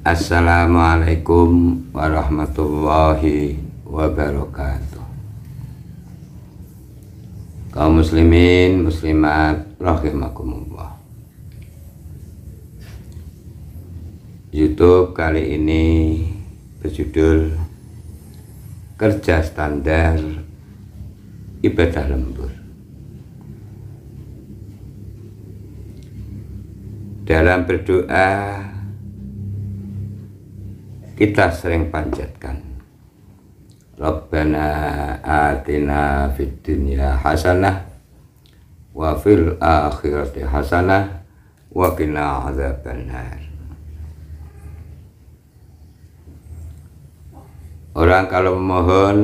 Assalamualaikum warahmatullahi wabarakatuh. Kaum muslimin muslimat rahimakumullah. YouTube kali ini berjudul Kerja Standar Ibadah Lembur. Dalam berdoa kita sering panjatkan Rabbana atina fid dunya hasanah wa fil akhirati hasanah wa qina adzabannar. Orang kalau memohon,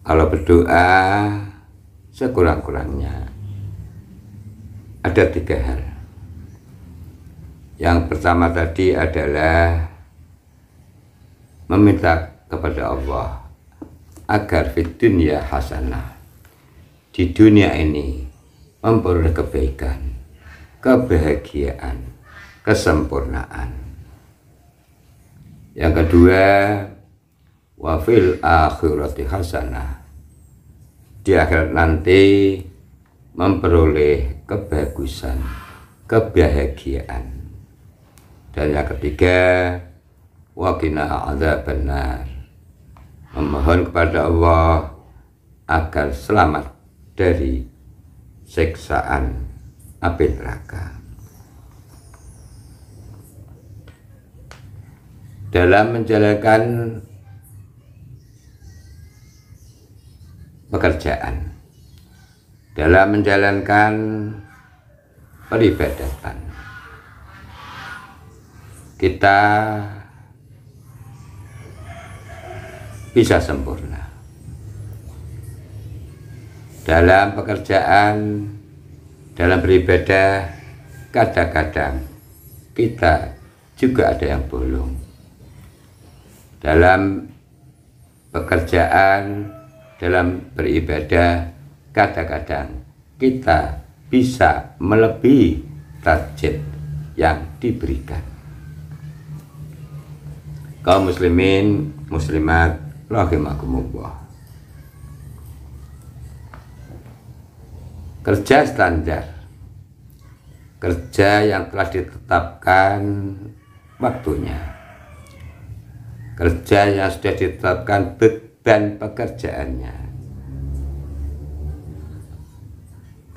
kalau berdoa, sekurang-kurangnya ada 3 hal. Yang pertama tadi adalah meminta kepada Allah agar fid dunya hasanah, di dunia ini memperoleh kebaikan, kebahagiaan, kesempurnaan. Yang kedua, wa fil akhirati hasanah, di akhirat nanti memperoleh kebagusan, kebahagiaan. Dan yang ketiga, wa qina adzabannar, memohon kepada Allah agar selamat dari siksaan api neraka. Dalam menjalankan pekerjaan, dalam menjalankan peribadatan, kita bisa sempurna. Dalam pekerjaan, dalam beribadah, kadang-kadang kita juga ada yang bolong. Dalam pekerjaan, dalam beribadah, kadang-kadang kita bisa melebihi target yang diberikan. Kaum muslimin muslimat rahimakumullah. Kerja standar, kerja yang telah ditetapkan waktunya, kerja yang sudah ditetapkan beban pekerjaannya,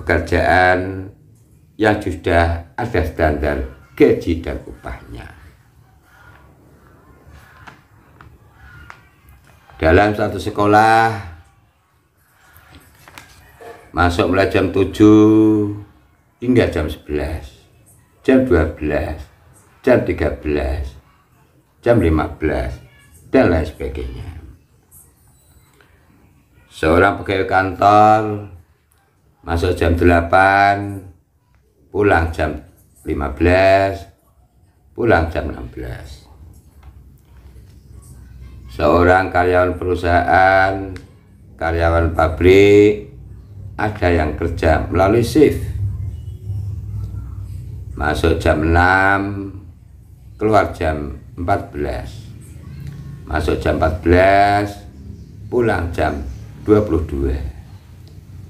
pekerjaan yang sudah ada standar gaji dan upahnya. Dalam satu sekolah, masuk mulai jam 7 hingga jam 11, jam 12, jam 13, jam 15, dan lain sebagainya. Seorang pegawai kantor masuk jam 8, pulang jam 15, pulang jam 16. Seorang karyawan perusahaan, karyawan pabrik, ada yang kerja melalui shift. Masuk jam 6, keluar jam 14. Masuk jam 14, pulang jam 22.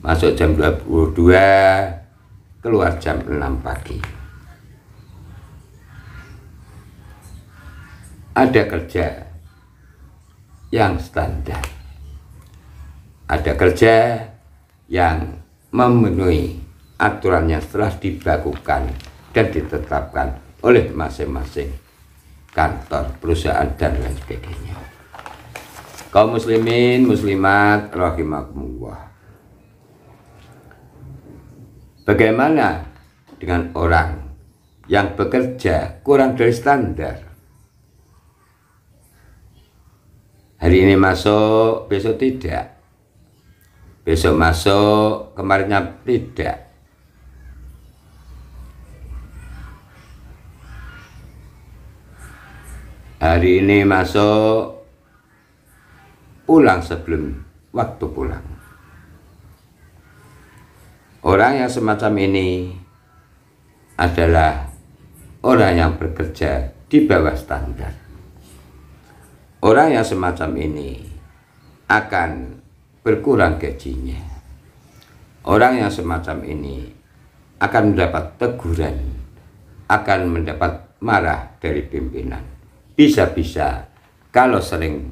Masuk jam 22, keluar jam 6 pagi. Ada kerja yang standar, ada kerja yang memenuhi aturan yang telah dibakukan dan ditetapkan oleh masing-masing kantor, perusahaan, dan lain sebagainya. Kaum muslimin muslimat rahimakumullah. Bagaimana dengan orang yang bekerja kurang dari standar? Hari ini masuk, besok tidak. Besok masuk, kemarinnya tidak. Hari ini masuk, pulang sebelum waktu pulang. Orang yang semacam ini adalah orang yang bekerja di bawah standar. Orang yang semacam ini akan berkurang gajinya. Orang yang semacam ini akan mendapat teguran, akan mendapat marah dari pimpinan. Bisa-bisa kalau sering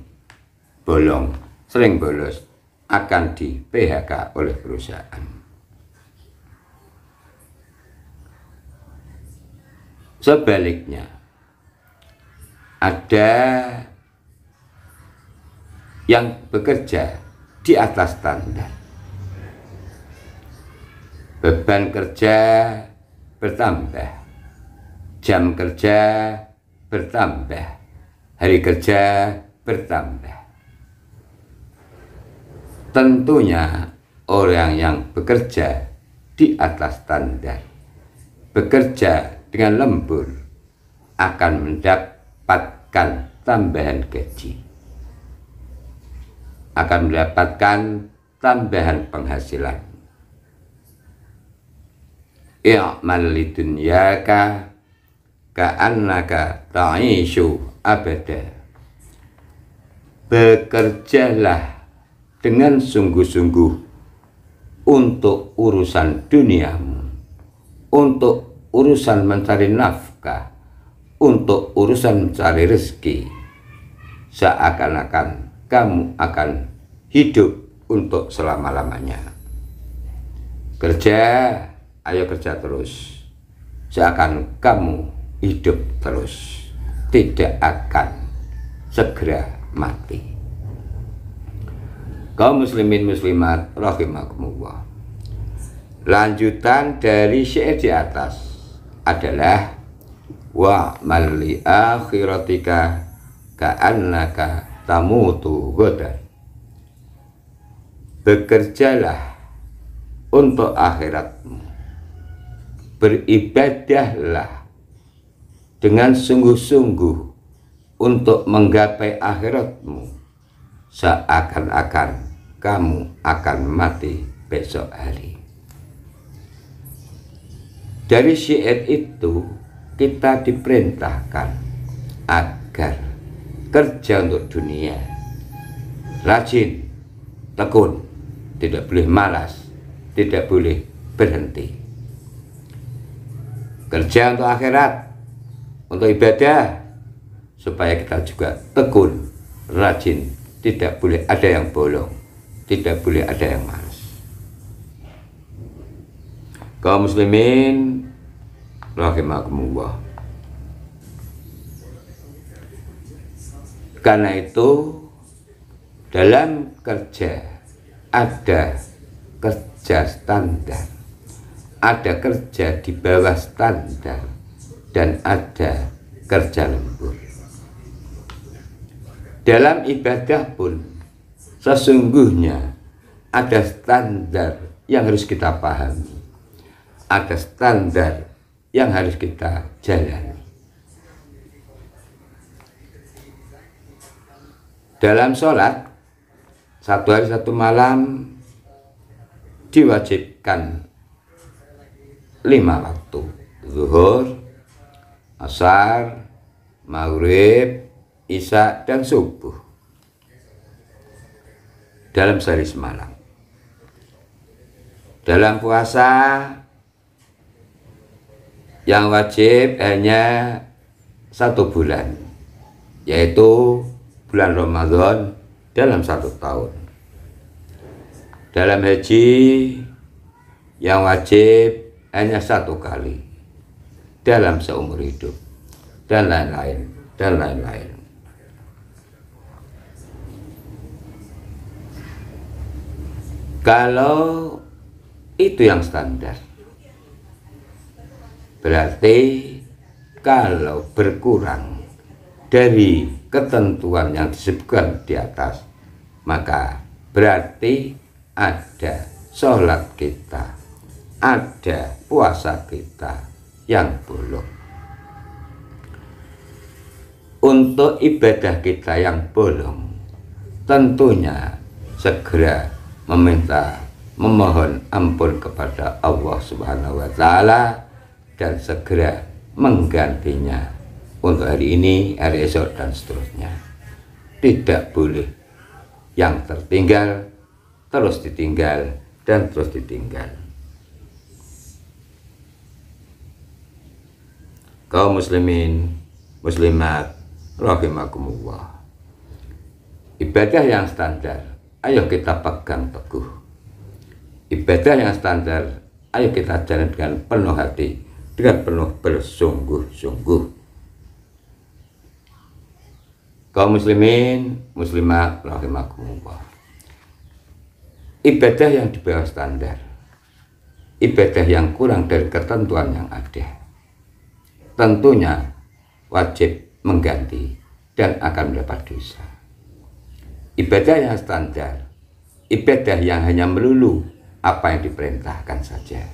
bolong, sering bolos, akan di PHK oleh perusahaan. Sebaliknya, ada yang bekerja di atas standar. Beban kerja bertambah, jam kerja bertambah, hari kerja bertambah. Tentunya orang yang bekerja di atas standar, bekerja dengan lembur, akan mendapatkan tambahan gaji, akan mendapatkan tambahan penghasilan. I'mal lidunyaka ka'annaka ta'ishu abada. Bekerjalah dengan sungguh-sungguh untuk urusan duniamu, untuk urusan mencari nafkah, untuk urusan mencari rezeki, seakan-akan kamu akan hidup untuk selama-lamanya. Kerja, ayo kerja terus, seakan kamu hidup terus, tidak akan segera mati. Kaum muslimin muslimat rahimakumullah. Lanjutan dari syair di atas adalah wa'mal li akhiratika ka'annaka tamutu ghadan. Bekerjalah untuk akhiratmu, beribadahlah dengan sungguh-sungguh untuk menggapai akhiratmu, seakan-akan kamu akan mati besok hari. Dari syair itu kita diperintahkan agar kerja untuk dunia, rajin, tekun, tidak boleh malas, tidak boleh berhenti. Kerja untuk akhirat, untuk ibadah, supaya kita juga tekun, rajin, tidak boleh ada yang bolong, tidak boleh ada yang malas. Kaum muslimin rahimakumullah. Karena itu dalam kerja ada kerja standar, ada kerja di bawah standar, dan ada kerja lembur. Dalam ibadah pun sesungguhnya ada standar yang harus kita pahami, ada standar yang harus kita jalani. Dalam sholat, satu hari satu malam diwajibkan 5 waktu: zuhur, asar, maghrib, isya, dan subuh dalam sehari semalam. Dalam puasa yang wajib hanya 1 bulan, yaitu bulan Ramadan dalam 1 tahun. Dalam haji yang wajib hanya 1 kali dalam seumur hidup, dan lain-lain, dan lain-lain. Kalau itu yang standar, berarti kalau berkurang dari ketentuan yang disebutkan di atas, maka berarti ada sholat kita, ada puasa kita yang bolong. Untuk ibadah kita yang bolong, tentunya segera memohon ampun kepada Allah Subhanahu wa Ta'ala, dan segera menggantinya untuk hari ini, hari esok, dan seterusnya. Tidak boleh yang tertinggal terus ditinggal dan terus ditinggal. Kaum muslimin, muslimat, rahimakumullah. Ibadah yang standar, ayo kita pegang teguh. Ibadah yang standar, ayo kita jalan dengan penuh hati, dengan penuh bersungguh-sungguh. Kaum muslimin, muslimat, rahimakumullah. Ibadah yang di bawah standar, ibadah yang kurang dari ketentuan yang ada, tentunya wajib mengganti dan akan mendapat dosa. Ibadah yang standar, ibadah yang hanya melulu apa yang diperintahkan saja.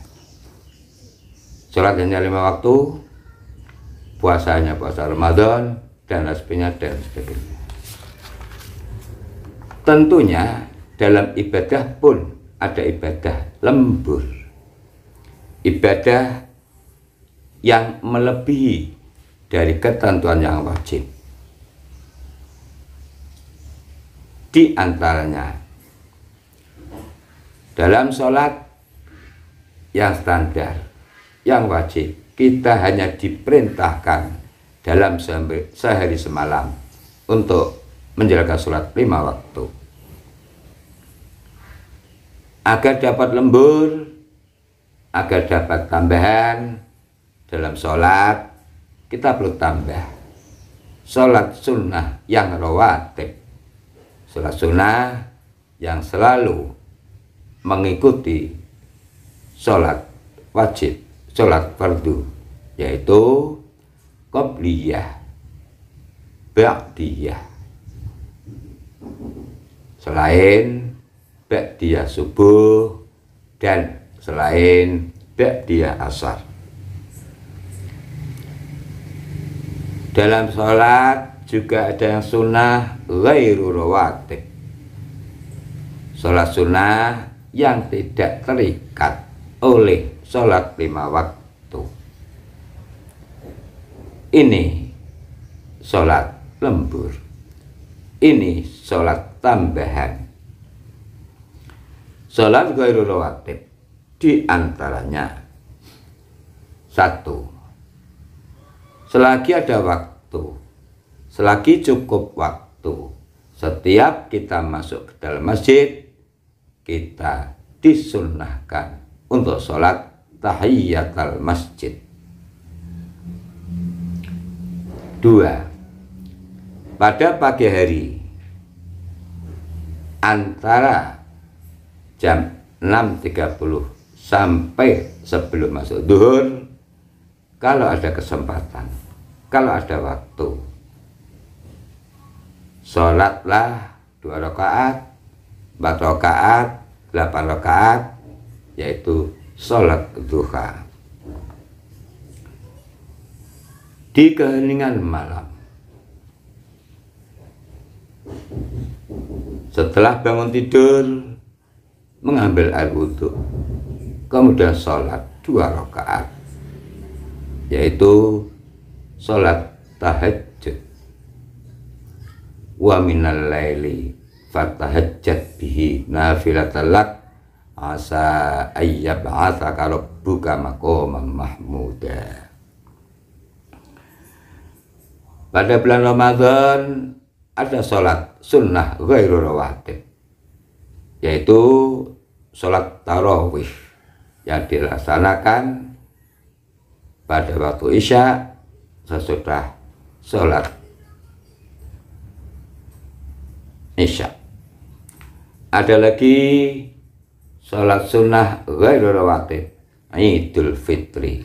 Sholat hanya 5 waktu, puasanya puasa Ramadan, dan sebagainya, dan sebagainya. Tentunya dalam ibadah pun ada ibadah lembur, ibadah yang melebihi dari ketentuan yang wajib. Di antaranya dalam sholat yang standar, yang wajib, kita hanya diperintahkan dalam sehari semalam untuk menjalankan sholat 5 waktu. Agar dapat lembur, agar dapat tambahan dalam sholat, kita perlu tambah sholat sunnah yang rawatib, sholat sunnah yang selalu mengikuti sholat wajib, sholat fardu, yaitu qobliyah, ba'diyah. Selain ba'diyah subuh dan selain ba'diyah asar. Dalam sholat juga ada yang sunnah ghairu rawatib, sholat sunnah yang tidak terikat oleh sholat 5 waktu. Ini sholat lembur, ini sholat tambahan. Sholat ghairu rawatib di antaranya: 1. Selagi ada waktu, selagi cukup waktu, setiap kita masuk ke dalam masjid, kita disunnahkan untuk sholat tahiyatul masjid. 2. Pada pagi hari antara jam 6.30 sampai sebelum masuk zuhur, kalau ada kesempatan, kalau ada waktu, sholatlah 2 rakaat, 4 rakaat, 8 rakaat, yaitu sholat duha. Di keheningan malam, setelah bangun tidur, mengambil air wudhu, kemudian sholat 2 rakaat, yaitu sholat tahajud. Wa minal laili fatahajjat bihi nafilatan lak asa ayyab'atsaka rabbuka maqaman mahmuda. Pada bulan Ramadan ada sholat sunnah ghairu rawatib, yaitu sholat tarawih yang dilaksanakan pada waktu isya sesudah sholat isya. Ada lagi sholat sunnah ghairu rawatib, Idul Fitri,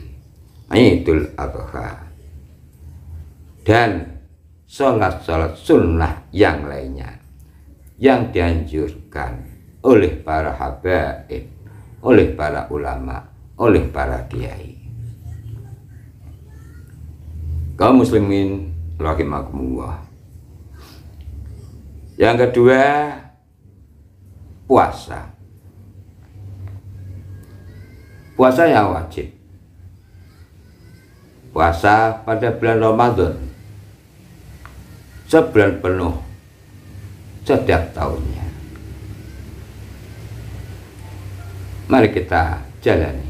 Idul Adha, dan sholat-sholat sunnah yang lainnya yang dianjurkan oleh para habaib, oleh para ulama, oleh para kiai. Kaum muslimin rahimakumullah. Yang kedua, puasa. Puasa yang wajib. puasa pada bulan Ramadan, sebulan penuh setiap tahunnya. Mari kita jalani.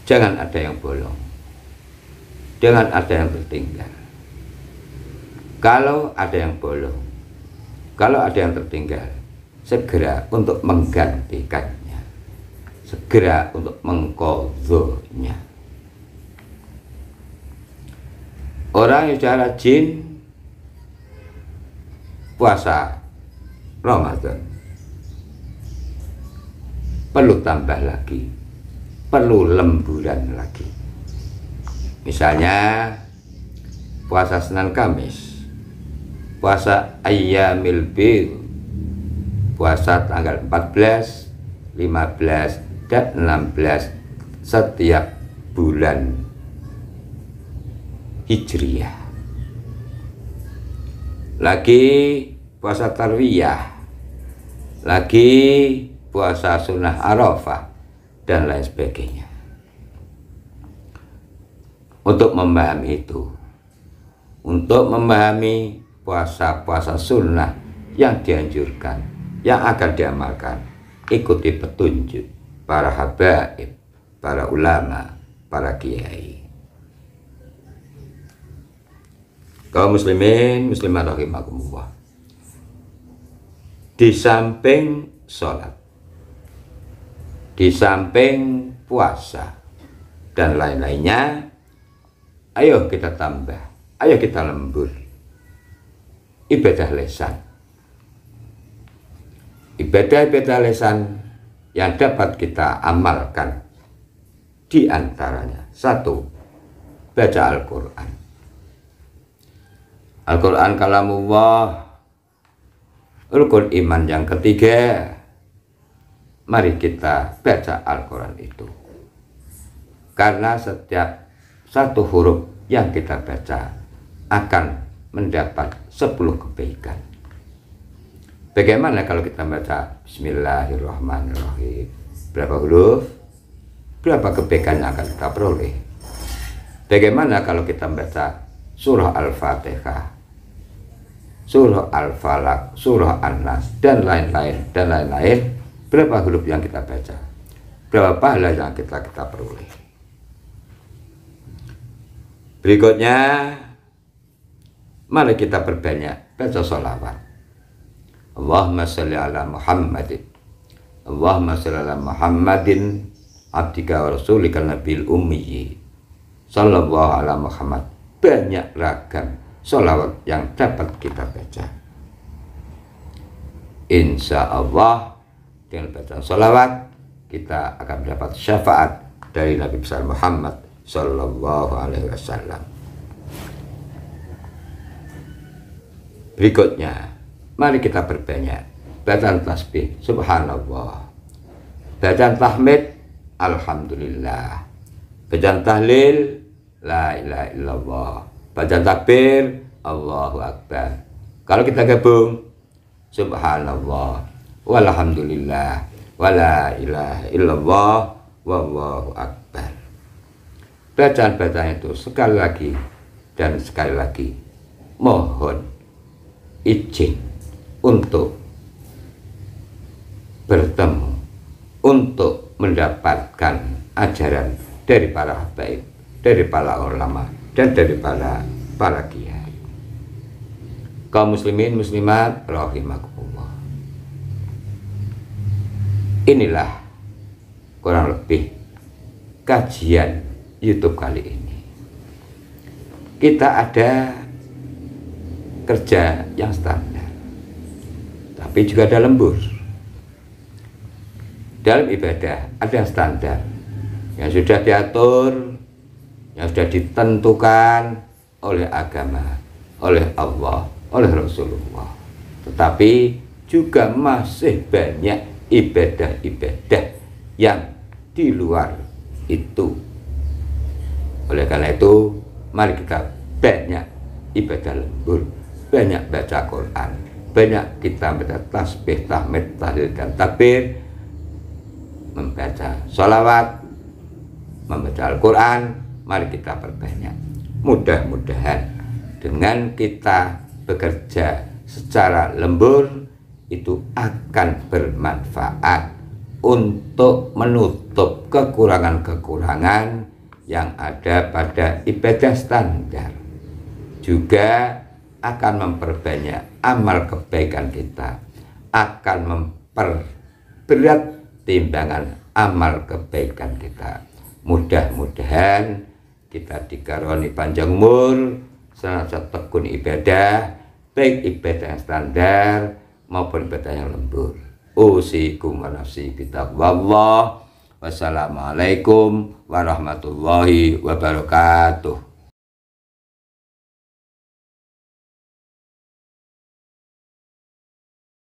Jangan ada yang bolong, jangan ada yang tertinggal. Kalau ada yang bolong, kalau ada yang tertinggal, segera untuk menggantikannya, segera untuk mengqadhonya. Orang yang sudah rajin puasa Ramadan perlu tambah lagi, perlu lemburan lagi. Misalnya puasa Senin Kamis, puasa Ayyamil Bid, puasa tanggal 14, 15, dan 16 setiap bulan Hijriyah. Lagi puasa Tarwiyah, lagi puasa Sunnah Arafah, dan lain sebagainya. Untuk memahami itu, untuk memahami puasa-puasa sunnah yang dianjurkan, yang akan diamalkan, ikuti petunjuk para habaib, para ulama, para kiai. Kaum muslimin, muslimat rahimakumullah. Di samping sholat, di samping puasa dan lain-lainnya, ayo kita tambah, ayo kita lembur ibadah lisan. Ibadah-ibadah lisan yang dapat kita amalkan, di antaranya satu, baca Al-Quran. Al-Quran kalamullah, rukun iman yang ketiga. Mari kita baca Al-Quran itu, karena setiap satu huruf yang kita baca akan mendapat 10 kebaikan. Bagaimana kalau kita baca Bismillahirrahmanirrahim? Berapa huruf? Berapa kebaikan yang akan kita peroleh? Bagaimana kalau kita baca surah Al-Fatihah, surah Al-Falaq, surah An-Nas, dan lain-lain, dan lain-lain? Berapa huruf yang kita baca? Berapa pahala yang kita peroleh? Berikutnya, mari kita perbanyak baca sholawat. Allahumma sholli ala Muhammadin, Allahumma sholli ala Muhammadin, abdika wa rasulika nabil ummi, sallallahu ala Muhammad. Banyak ragam sholawat yang dapat kita baca. Insya Allah dengan bacaan sholawat kita akan mendapat syafaat dari Nabi besar Muhammad sallallahu alaihi wasallam. Berikutnya, mari kita perbanyak bacaan tasbih subhanallah, bacaan tahmid alhamdulillah, bacaan tahlil la ilaha illallah, bacaan takbir Allahu akbar. Kalau kita gabung subhanallah walhamdulillah wala ilaha illallah wallahu akbar. Bacaan-bacaan itu sekali lagi dan sekali lagi mohon izin untuk bertemu, untuk mendapatkan ajaran dari para habaib, dari para ulama, dan dari para kiai. Kaum muslimin muslimat rahimakumullah. Inilah kurang lebih kajian YouTube kali ini. Kita ada kerja yang standar, tapi juga ada lembur. Dalam ibadah ada yang standar, yang sudah diatur, yang sudah ditentukan oleh agama, oleh Allah, oleh Rasulullah. Tetapi juga masih banyak ibadah-ibadah yang di luar itu. Oleh karena itu, mari kita banyak ibadah lembur, banyak baca Quran, banyak kita baca tasbih, tahmid, tahlil, dan takbir, membaca sholawat, membaca Al-Quran, mari kita perbanyak. Mudah-mudahan dengan kita bekerja secara lembur itu akan bermanfaat untuk menutup kekurangan-kekurangan yang ada pada ibadah standar. Juga akan memperbanyak amal kebaikan kita, akan memperberat timbangan amal kebaikan kita. Mudah-mudahan kita dikaruniai panjang umur, senantiasa tekun ibadah, baik ibadah yang standar maupun ibadah yang lembur. Usikum wa nafsi bitaqwallah. Wassalamualaikum warahmatullahi wabarakatuh.